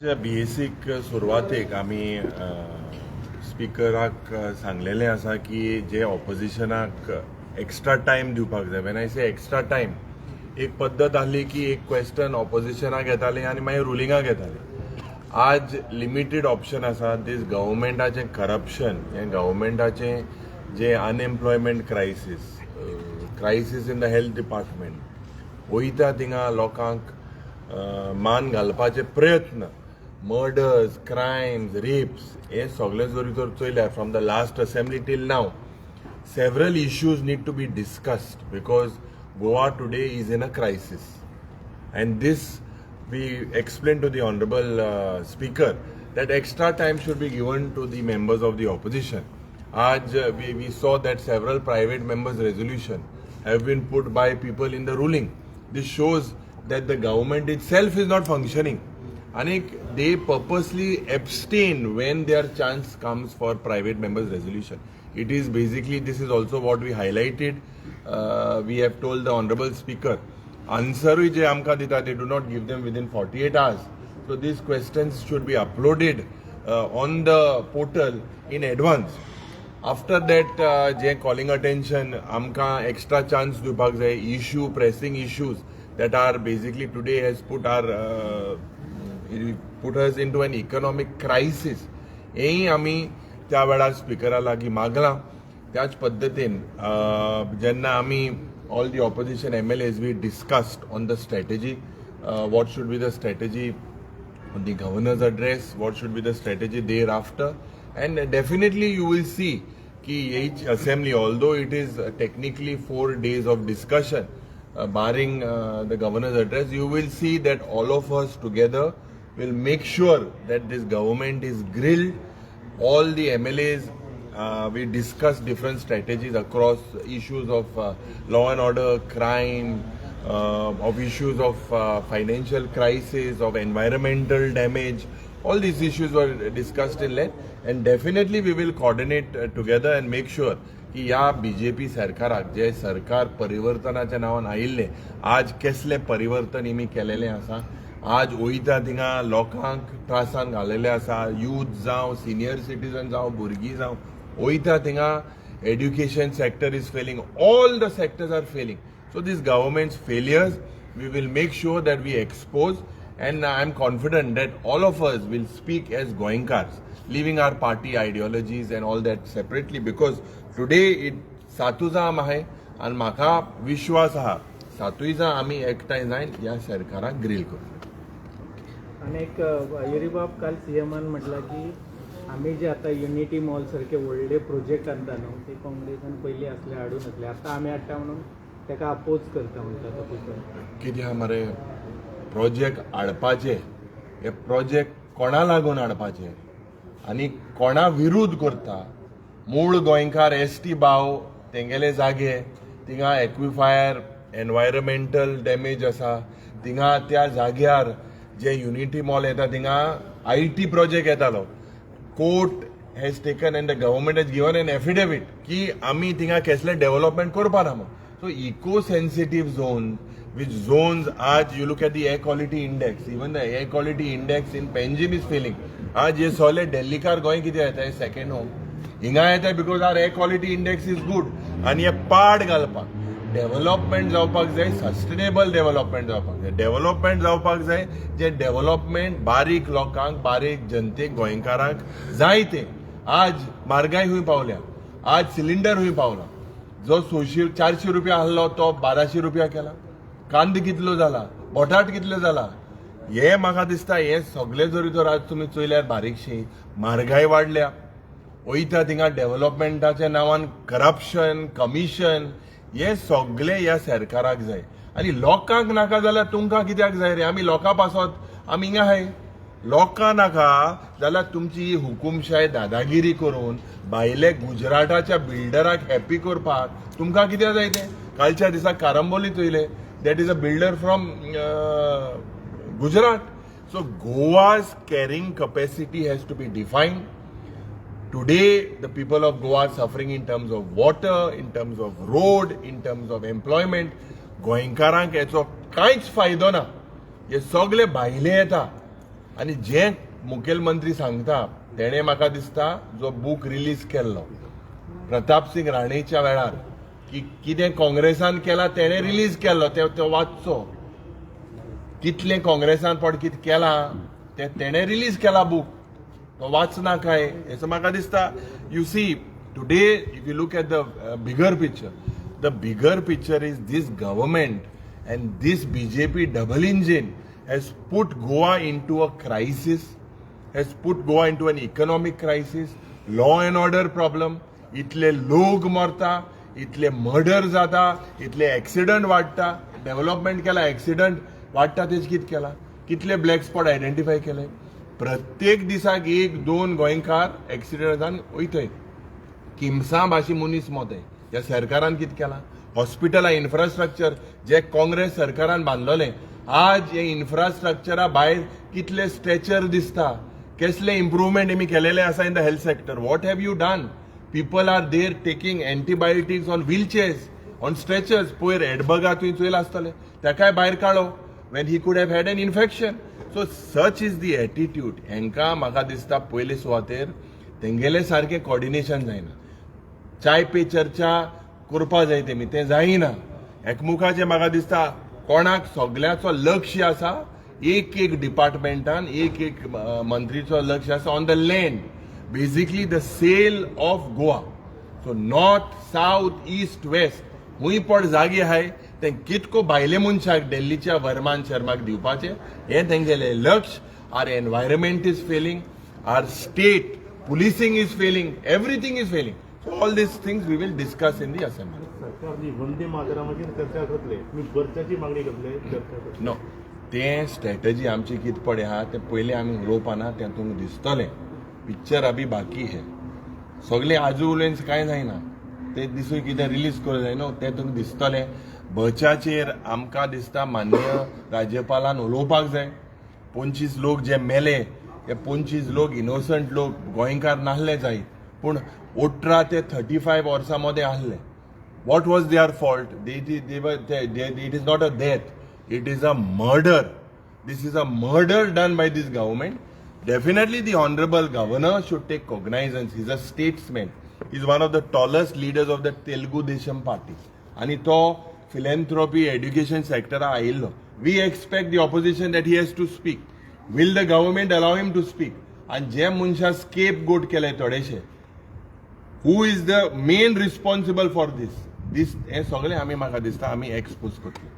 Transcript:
Basic सुरवातेक आमी स्पिकराक सांगलेलें आसा की जे ऑपोजिशनाक एक्स्ट्रा टायम दिवपाक जाय. When I say extra time, एक पद्दत आहली की एक क्वेश्चन ऑपोजिशनाक येतालें आनी मागीर रुलिंगाक येतालें. आज लिमिटेड ऑप्शन आसा. दीस गव्हर्मेंटाचें करप्शन, हें गव्हर्मेंटाचें जे unemployment crisis in the health department वयता थिंगा लोकांक मान घालपाचे प्रयत्न, मर्डर्स, क्रायम्स, रेप्स, हे सगळे जरी तर चयल्यार from the last assembly till now several issues need to be discussed because Goa today is in a crisis, and this we explained to the honorable speaker that extra time should be given to the members of the opposition. We saw that several private members resolution have been put by people in the ruling. This shows that the government itself is not functioning, and they purposely abstain when their chance comes for private members resolution. It is basically, this is also what we highlighted. We have told the honorable speaker, answer je amka dita, they do not give them within 48 hours. So these questions should be uploaded on the portal in advance. After that, je calling attention, amka extra chance dipak jay, pressing issues that are basically today has put us into an economic crisis. Ei ami त्या वेळार स्पिकरा लागीं मागलां. त्याच पद्दतीन जेन्ना आमी all the opposition MLAs we discussed on the strategy, what should be the strategy on the governor's address, what should be the strategy thereafter, and definitely you will see की each assembly, although it is technically 4 days of discussion, barring the governor's address, you will see that all of us together will make sure that this government is grilled. All the MLAs, we discussed different strategies across issues of law and order, crime, of issues of financial crisis, of environmental damage. All these issues were discussed in length, and definitely we will coordinate together and make sure की या BJP सरकाराक जे सरकार परिवर्तनाच्या नावान आयिल्ले, आज कसले परिवर्तन इमी केलेले आसा. आज वयता थिंगा लोकांक त्रासान घालेले आसा, यूथ जावं, सिनियर सिटीजन जावं, भुरगीं जावं, वयता थिंगा education sector is failing, all the sectors are failing. So these government's failures we will make sure that we expose, and I am confident that all of us will speak as Goenkars, leaving our party ideologies and all that separately, because today it सातूजा आम आहे आणि म्हाका विश्वास आहा सातूयजा आमी एकठांय जायन ह्या सरकाराक ग्रील करू. अनेक येरीबाब काल सीएमान म्हटलं की आम्ही जे आता युनिटी मॉल सारखे व्हडले प्रोजेक्ट आणता न्हू, ते काँग्रेसान पयलीं असले हाडून असले, आता आमी हाडटा म्हणून ताका अपोज करता म्हणटा. कितें आहा मरे, प्रोजेक्ट हाडपाचे, हे प्रोजेक्ट कोणा लागून हाडपाचे आनी कोणा विरुद्ध करता. मूळ गोंयकार ST भाव तेंगेले जागे, थिंगा एक्विफायर, एनवायरमेंटल डॅमेज आसा, थिंगा त्या जाग्यार जे युनिटी मॉल येता थिंगा IT प्रोजेक्ट येतालो. Court has taken and the government has given an affidavit की आमी थिंगा कसले डेव्हलपमेंट करपा ना. So eco sensitive zone, which zones, आज you look at the air quality index, even the air quality index in Panjim is failing. आज ये सगळे दिल्लीकार गोंय कितें येता सेकंड होम हिंगा येता because our air quality index is good. आनी हे पाड घालपाक डेव्हलपमेंट जावपाक जाय, सस्टेनेबल डेव्हलपमेंट जावपाक जाय. डेव्हलपमेंट जावपाक जाय जे डेव्हलपमेंट बारीक लोकांक, बारीक जनतेक, गोंयकारांक जाय तें. आज म्हारगाय खूंय पावल्या, आज सिलिंडर खूंय पावला. जो 400 रुपया आहलो तो 1200 रुपया केला. कांदो कितलो जाला, बटाट कितलो जाला, हे म्हाका दिसता हे सगळे जरी तर आज तुमी चयल्यार बारीकशी म्हारगाय वाडल्या. वयता थिंगा डेव्हलपमेंटाच्या नांवान करप्शन, कमिशन, हे सगळे ह्या सरकाराक जाय. आनी लोकांक नाका जाल्यार तुमकां कित्याक जाय रे? आमी लोकां पासत आमी हिंगा हाय. लोकां नाका जाल्यार तुमची ही हुकुमशाय दादागिरी करून भायले गुजराताच्या बिल्डराक हॅप्पी करपाक तुमकां कित्याक जाय तें? कालच्या दिसा कारांबोली चयले, that is a builder from Gujarat. So Goa's carrying capacity has to be defined. Today the people of Goa are suffering in terms of water, in terms of road, in terms of employment. गोंयकारांक हेचो कांयच फायदो ना. हे सगळे भायले येता आनी जे मुखेलमंत्री सांगता तेणे म्हाका दिसता जो बूक रिलीज केल्लो प्रताप सिंग राणेच्या वेळार की कितें काँग्रेसान केला तेणे रिलीज केल्लो तो वाचचो कितले काँग्रेसान पड कितें केलां ते तेणे रिलीज केला बूक तो वाचना काय हेचो म्हाका दिसता you see today if you look at the bigger picture is these government and these BJP double engine has put Goa into a crisis, has put Goa into an economic crisis, law and order problem, इतले लोक मरता, इतले murder जाता, इतले accident वाडटा, development केला accident वाडटा तेच कित केला, कितले ब्लॅक स्पॉट आयडेंटिफाय केले, प्रत्येक दिसाक 1-2 गोंयकार एक्सिडंटान वयताय, किमसा भाशी मनीस मोताय, ह्या सरकारान कित केला, हॉस्पिटलां इन्फ्रास्ट्रक्चर जे काँग्रेस सरकारान बांदलोले आज हे इन्फ्रास्ट्रक्चरा भायर कितले स्ट्रेचर दिसता कसले इम्प्रुवमेंट आमी केलेले आसा in the health sector what have you done people are there taking antibiotics on wheelchairs on stretchers पयर एडबर्गा थंय चोयल आसतले ताकाय भायर काडो when he could have had an infection so such is the attitude हेंकां म्हाका दिसता पयले सुवातेर तेंगेले सारकें कॉर्डिनेशन जायना चाय पे चर्चा करपा जाय तेमी तें जायना एकमुखाचें म्हाका दिसता कोणाक सगळ्याचो लक्ष आसा एक डिपार्टमेंटान एक मंत्रीचो लक्ष आसा on the land basically the sale of Goa so north south east west खूंय पण जागे आहाय ते कितको भायले मनशाक दिल्लीच्या वर्मान शर्माक दिवपाचे हे तेंगेले लक्ष our environment is failing our state policing is failing everything is failing so all these things we will discuss in the assembly सरकारनी वंदे मातरामाचेर चर्चा करतले मी बर्चाची मागणी करतले चर्चा करतले नो ते स्ट्रॅटेजी आमची कित पडे आहा ते पयले आमी उलोवपाना तें तुमकां दिसतलें पिक्चर अभी बाकी है सगळे आजू उलयन कांय जायना ते दिसूय कितें रिलीज करूं जाय न्हू तें तुमकां दिसतलें बचाचेर आमकां दिसता माननीय राज्यपालान उलोवपाक जाय 25 लोक जे मेले ते 25 लोक इनोसंट लोक गोंयकार नाहले जाय पूण 18 ते 35 वर्सां मध्ये आहले what was their fault it is not a death it is a murder this is a murder done by this government definitely the honorable governor should take cognizance he's a statesman he's one of the tallest leaders of the Telugu Desam party आणि तो philanthropy education sector आयिल्लो we expect the opposition that he has to speak will the government allow him to speak आणि जे मनशा scapegoat केले थोडेशे who is the main responsible for this हे सगळे आमी म्हाका दिसता आमी एक्सपोज करतले